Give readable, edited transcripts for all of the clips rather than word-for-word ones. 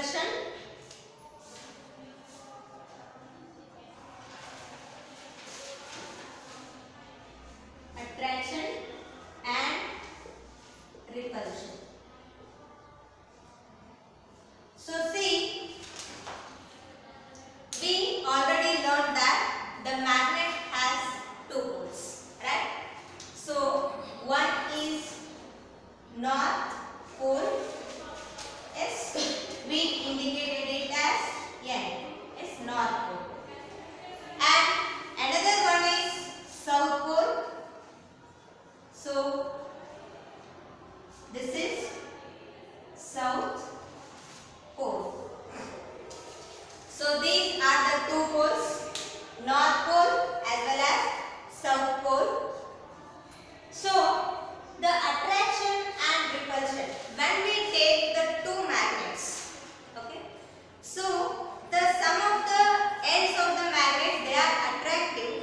repulsion. Attraction and repulsion. So see, we already learned that the magnet has two poles, right? So one is north pole, yes, we indicated it as N, yes, north pole. And another one is south pole. So this is south pole. So these are the two poles, north pole as well as south pole. So the attraction and repulsion, when we take the two magnets, okay, so the some of the ends of the magnet, they are attractive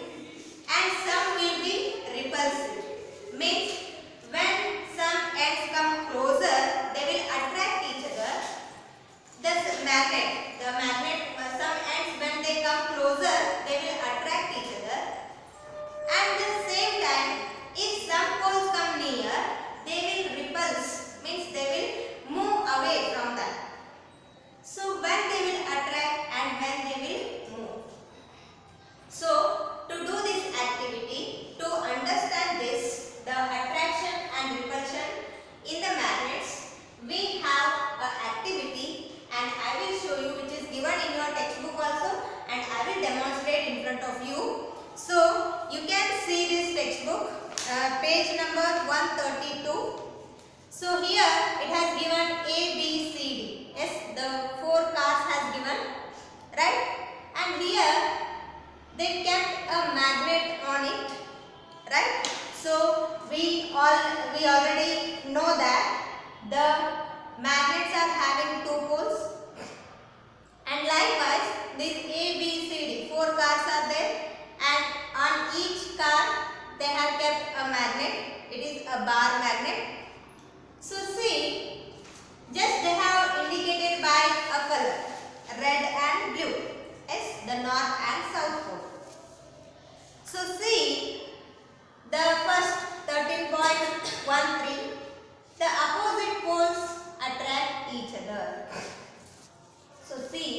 and some will be repulsive. Means when some ends come closer, they will attract each other. The magnet, some ends when they come closer, they will attract each other. And at the same time, if some poles come near, they will repulse, means they will move away from that. So when they will attract and when they will move. So to do this activity, to understand this, the attraction and repulsion in the magnets, we have an activity and I will show you, which is given in your textbook also, and I will demonstrate in front of you. So you can see this textbook, page number 132. So here it has given A, B, C, D. Yes, the 4 cars has given, right? And here they kept a magnet on it, right? So we already know that the magnets are having two poles, and likewise these A, B, C, D, 4 cars are there, and on each car they have kept a magnet. It is a bar magnet. So see, just they have indicated by a color, red and blue, yes, the north and south pole. So see, the first 13.13, the opposite poles attract each other. So see,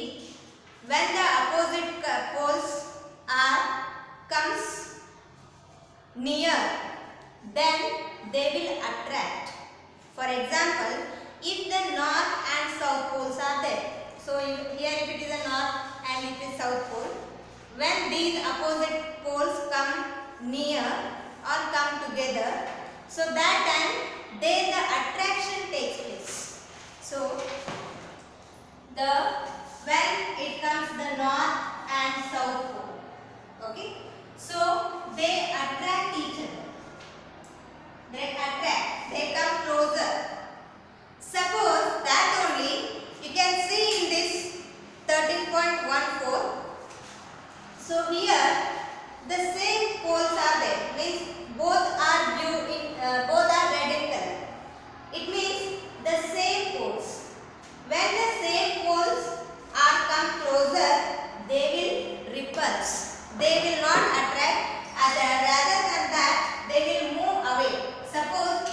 when the opposite poles comes near, then they will attract. For example, if the north and south poles are there, so here if it is a north and it is south pole, when these opposite poles come near or come together, so that time then the attraction takes place. So when it comes the north and south pole, okay, so they attract each other. They come closer. Suppose that only you can see in this 13.14. So here the same poles are there, means both are both are red in color. It means the same poles. When the same poles are come closer, they will repulse. They will not attract. Rather than that, they will move away. Suppose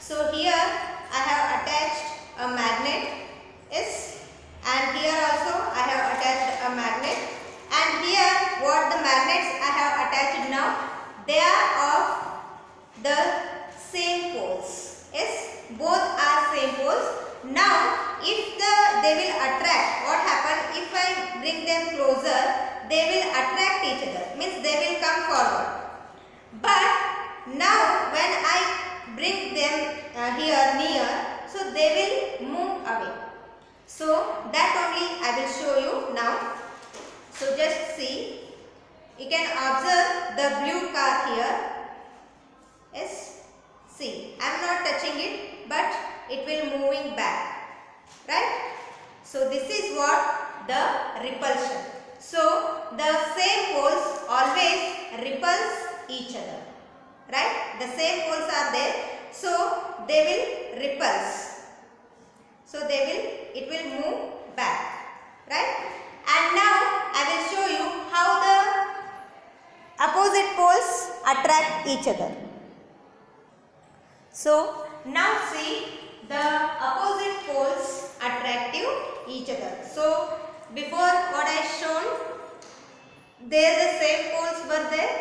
So here I have attached a magnet S, and here also I have attached a magnet, and here what the magnets I have attached now, they are of the same poles. Yes, both are same poles. Now if they will attract, what happen if I bring them closer, they will attract each other, means they will come forward. But now when I bring them here near, so they will move away. So that only I will show you now. So just see, you can observe the blue car here. Yes, see, I am not touching it, but it will moving back, right? So this is what the repulsion. So the same poles always repulse each other, right? The same poles are there, so they will repulse. So it will move back, right? And now I will show you how the opposite poles attract each other. So now see, the opposite poles attractive each other. So before what I shown, there the same poles were there,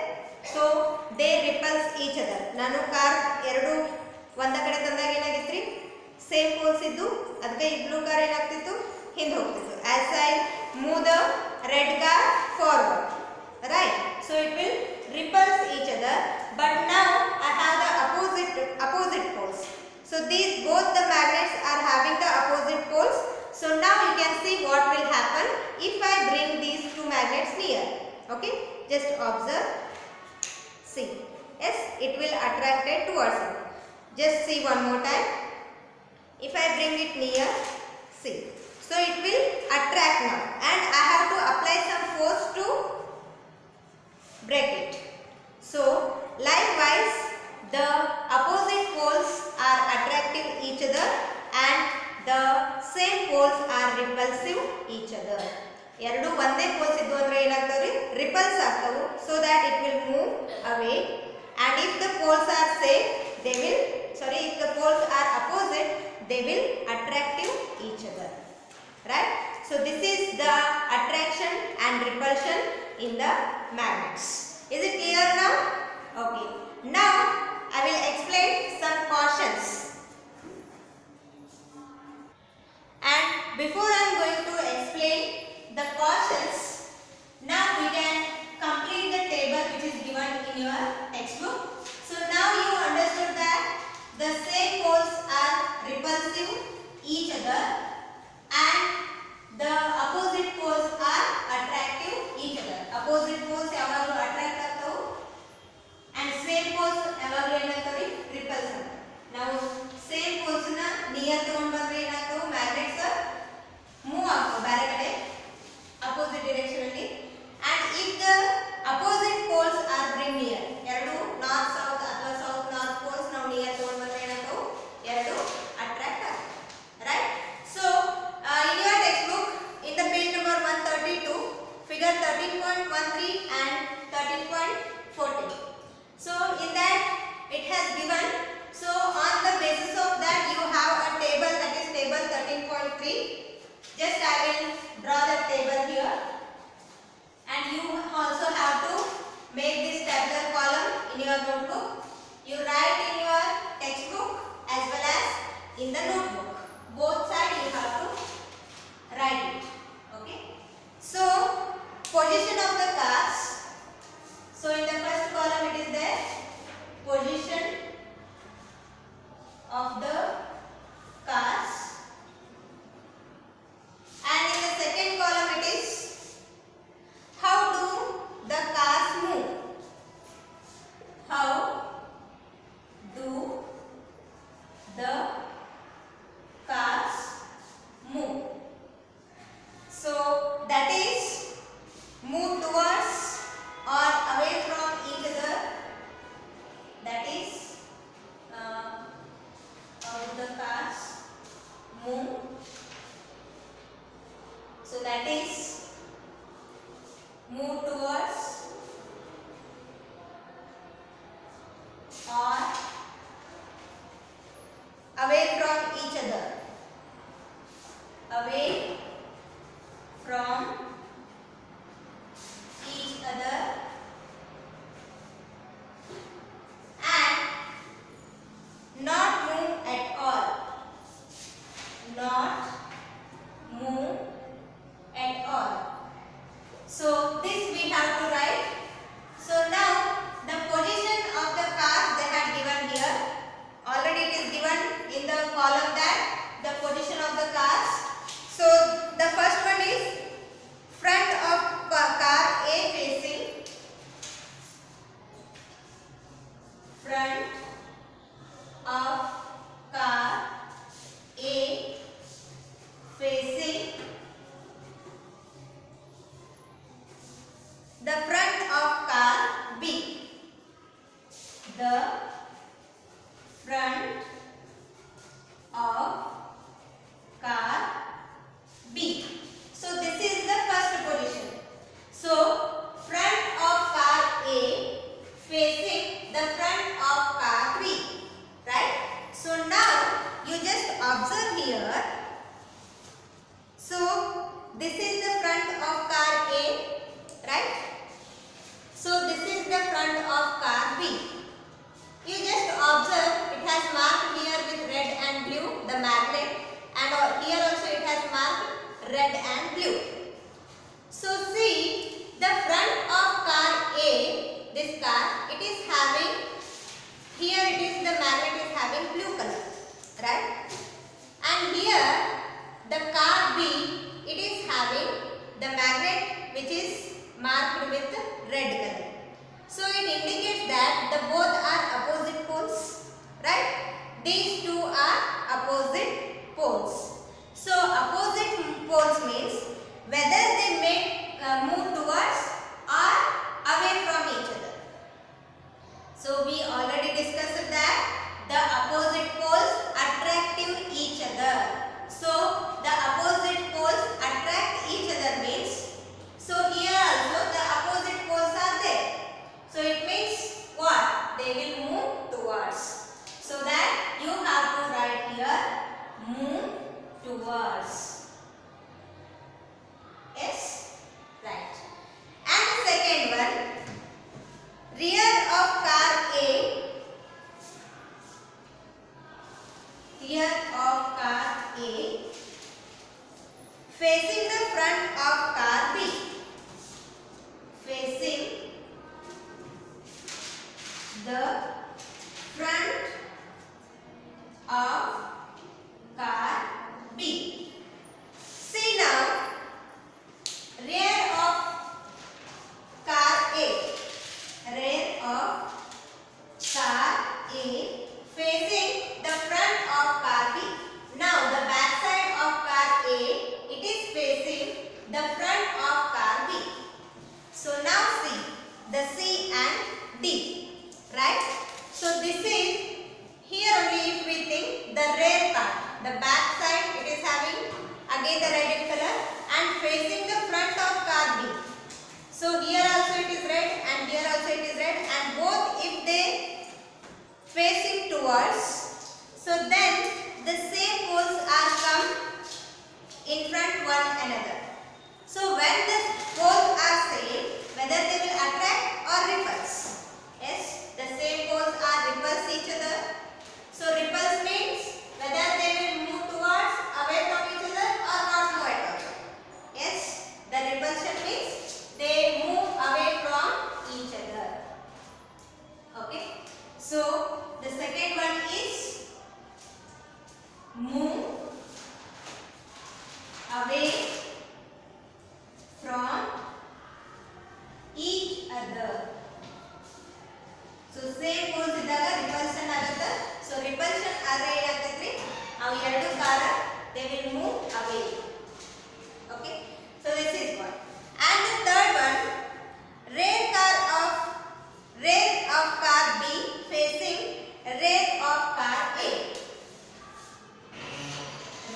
so they repulse each other. Nanu car ಎರಡು ಒಂದ ಕಡೆ ತಂದಾಗ ಏನಾಗಿತ್ರಿ, same poles ಇದ್ದು, ಅದಕ್ಕೆ ಈ blue car ಏನಾಗ್ತಿತ್ತು, ಹಿಂದೆ ಹೋಗ್ತಿತ್ತು. As I move the red car forward, right? So it will repulse each other. But now I have the opposite poles. So these both the magnets are having the opposite poles. So now you can see what will happen if I bring these two magnets near. Okay, just observe. See, yes, it will attract it towards it. Just see one more time. If I bring it near, see, so it will attract now, and I have to apply some force to break it. So likewise, the opposite poles are attractive each other, and the same poles are repulsive each other. ಎರಡು ಒಂದೇ poles ಇದ್ದು ಅಂದ್ರೆ ಏನಾಗ್ತಾವ್ರಿ, repulse ಆಗ್ತಾವು, so that it will move away. And if the poles are same, if the poles are opposite, they will attractive each other, right? So this is the attraction and repulsion in the magnets. Is it clear now? Okay. Now I will explain some cautions. And before I am going to explain the cautions, now we can complete the table which is given in your textbook. So now you understood that the same poles are repulsive each other, and the opposite poles are attractive each other. Opposite poles ಯಾವಾಗಲೂ attract ಆಗ್ತಾವು, and same poles ಯಾವಾಗಲೂ ಏನಾಗ್ತಾವೆ, repulse ಆಗ್ತಾವೆ. ನಾವು same poles ನ near ತಗೊಂಡು ಬಂದ್ರೆ ಏನಾಗ್ತಾವು, magnets move ಆಗ್ತಾವೆ ಬೇರೆ ಕಡೆ opposite direction ಅಲ್ಲಿ. And if the opposite poles are bring near, ಎರಡು north south ಅಥವಾ south north poles ನಾವು ನಿಯರ್ ತಗೊಂಡು ಬಂದ್ರೆ ಏನಾಗ್ತಾವು, ಎರಡು attract ಆಗ್ತಾವೆ, right? So front of car B. So this is the first position. So front of car A facing the front of car B, right? So now you just observe here. So this is the front of car A, right? So this is the front of car B. You just observe it has marked here with red and blue the magnet, and here also it has marked red and blue. So see the front of car A, this car, it is having, here it is the magnet is having blue color, right? And here the car B, it is having the magnet which is marked with red color. So it indicates that the both are opposite poles, right? These two are opposite poles. So opposite poles means whether they may move towards or away from each other. So we already discussed that the opposite poles attract each other. So the opposite poles attract each other means, so here also the opposite poles are there. So it means what? They will move towards. So that you have to write here move towards. Yes, right. And the second one, rear of car A, rear of car A facing the front of car B, facing the front of car B. See now, rear of car A, rear of car A facing the front of car B. Now the back side of car A, it is facing the front of car B. So now see the C and D, right? So this is, here only if we think the rear part, the back side it is having again the red color and facing the front of car B. So here also it is red and here also it is red, and both if they facing towards, so then the same poles are come in front one another. So when the poles are same, whether they will attract or repulse. Yes, the same poles are repulse each other. So repulse means whether they will move towards, away from each other or not move at all. Yes, the repulsion means they move away from each other. Okay. So the second one is move away from each other. So same poles idaga repulsion agutte. So repulsion ಆದರೆ ಏನಾಗ್ತೈತ್ರಿ, ಅವು ಎರಡು ಕಾರ they will move away. Okay. So this is one. And the third one, rear of car B facing rear of car A.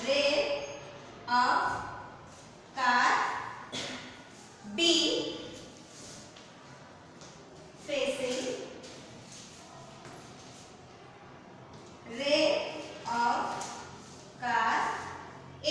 Rear of car B facing rear of car A.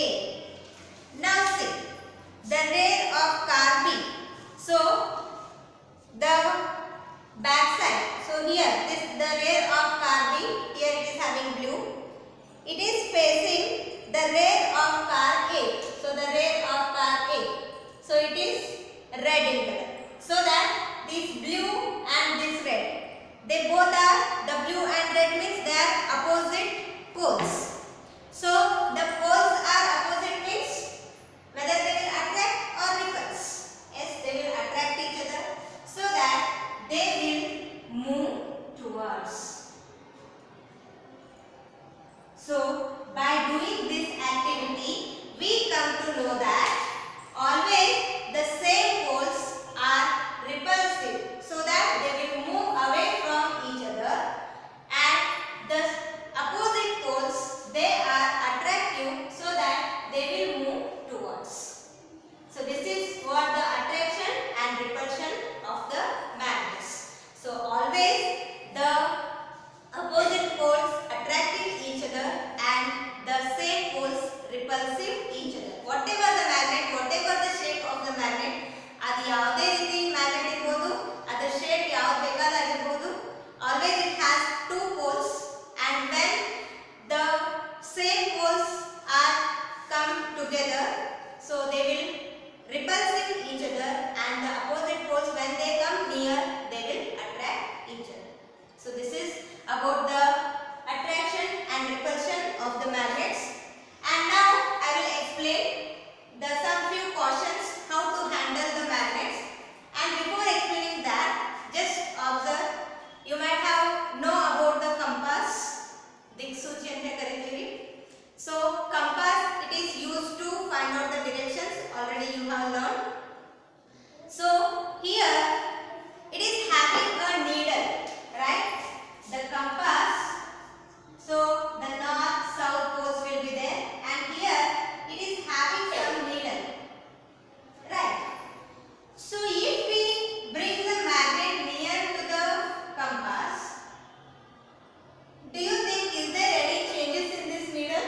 Do you think is there any changes in this needle?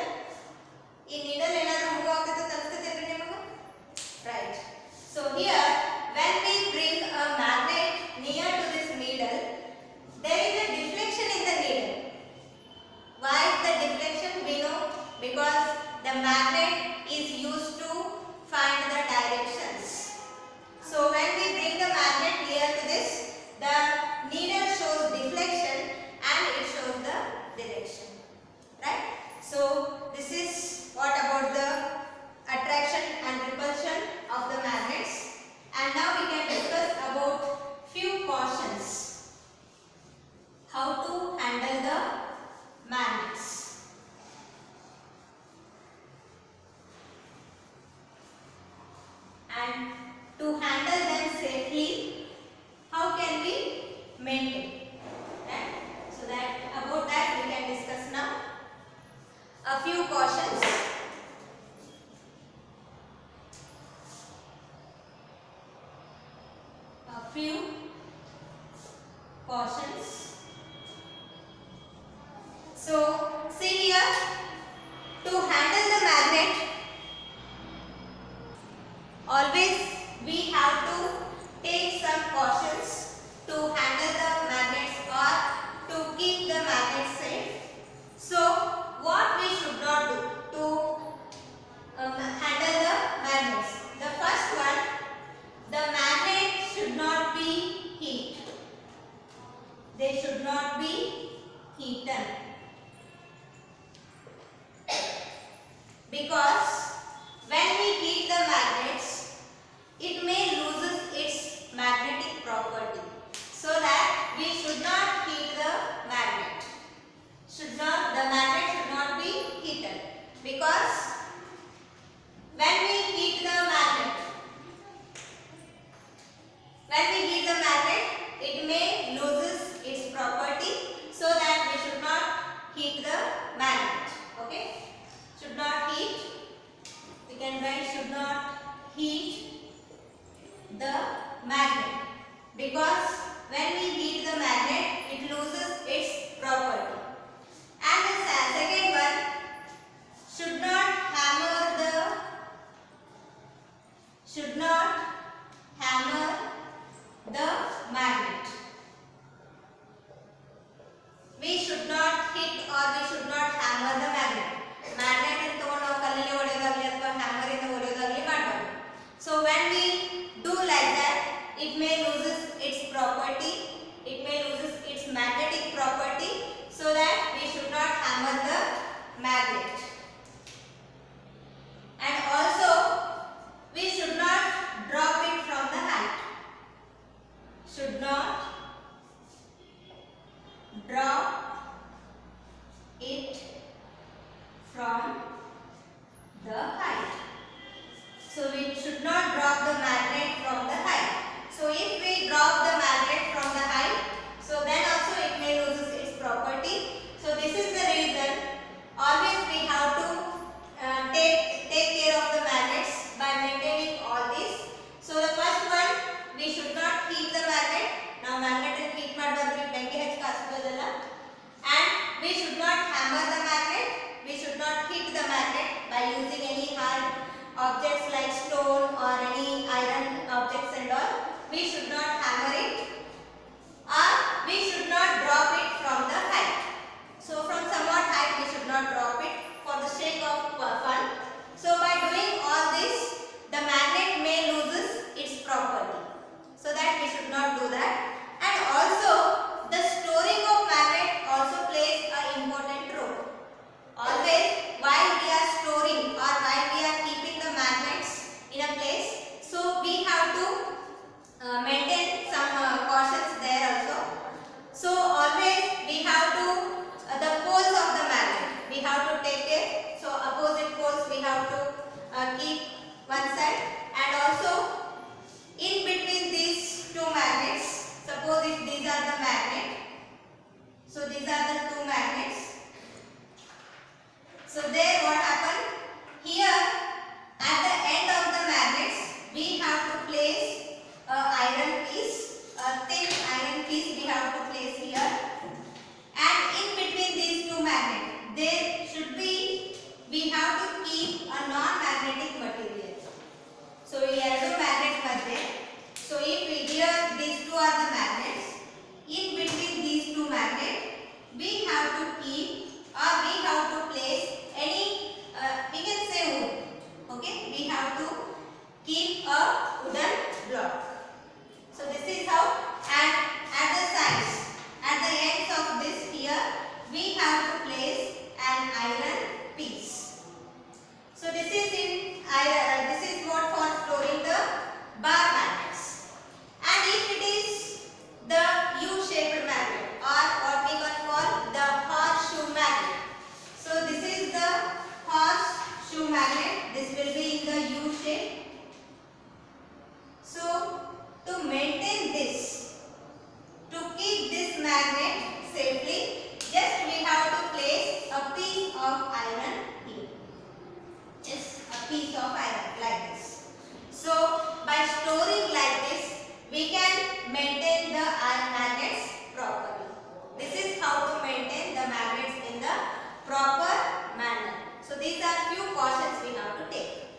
In needle ಏನಾದರೂ move ಆಗುತ್ತೆ ತನಿಸ್ತಿದೆ ನಿಮಗೆ? Right. So here when we bring a magnet near to this needle, there is a deflection in the needle. Why is the deflection? We know because the magnet is used to find the directions. So when we bring the magnet near to this, the needle shows deflection and it shows the direction. Right? So this is what about the attraction and repulsion of the magnets. And now we can discuss about few cautions. How to handle the magnets. And to handle them safely, how can we maintain? Right? So that about that we can discuss now. A few cautions. A few cautions. So see here, to handle the magnet, always we have to take some cautions to handle the magnets or to keep the magnet safe. So what we should not do to handle the magnets? The first one, the magnet should not be heat. They should not be heated. Because when we heat the magnets, it may lose its magnetic property. So that we should not heat the magnet. The magnet should not be heated. Because when we heat the magnet, it may lose its property. So that we should not heat the magnet. Okay? Should not heat. We can write should not heat the magnet, because when we heat the magnet it loses its property. And the second one, should not hammer the magnet. We should not hit or we should not hammer the magnet. Magnet in ತಗೊಂಡು ನಾವು ಕಲ್ಲಲ್ಲಿ ಹೊಡೆಯೋದಾಗಲಿ ಅಥವಾ hammer ಇಂದ ಹೊಡೆಯೋದಾಗಲಿ ಮಾಡಬಾರದು. So when we do like that, it may lose its property to keep or we have to place any, we can say wood. Okay, we have to keep a wooden block. So this is how, and at the sides, at the ends of this here, we have to place an iron piece. So this is in iron, this is what for storing the bar magnets. And if it is the U-shaped magnet or what we can call the horseshoe magnet. So this is the horseshoe magnet. This will be in the U shape. So to maintain this, to keep this magnet safely, just we have to place a piece of iron here. Just a piece of iron like this. So by storing like this, we can maintain the iron magnets properly. This is how to maintain the magnets in the proper manner. So these are few cautions we have to take.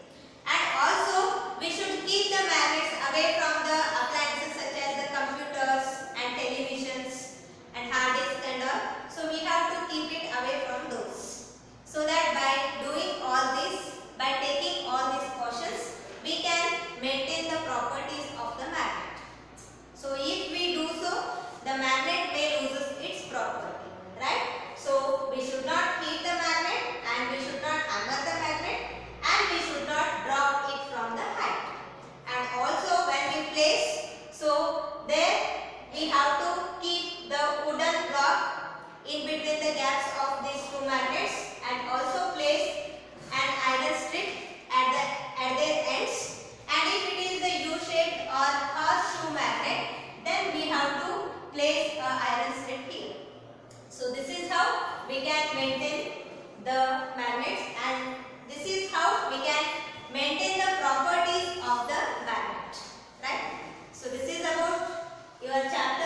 And also we should keep the magnets away from the appliances such as the computers and televisions and hard disks and all. So we have to keep it away from those. So that by doing all this, by taking all these cautions, we can maintain the properties of the magnet. So if we do so, the magnet may lose its property, right? So we should not heat the magnet and we should not hammer the magnet and we should not drop it from the height. And also when we place, so there we have to keep the wooden block in between the gaps of these two magnets and also place an iron strip at their ends. And if it is the U-shaped or horseshoe magnet, then we have to place an iron strip here. So this is how we can maintain the magnets and this is how we can maintain the properties of the magnet, right? So this is about your chapter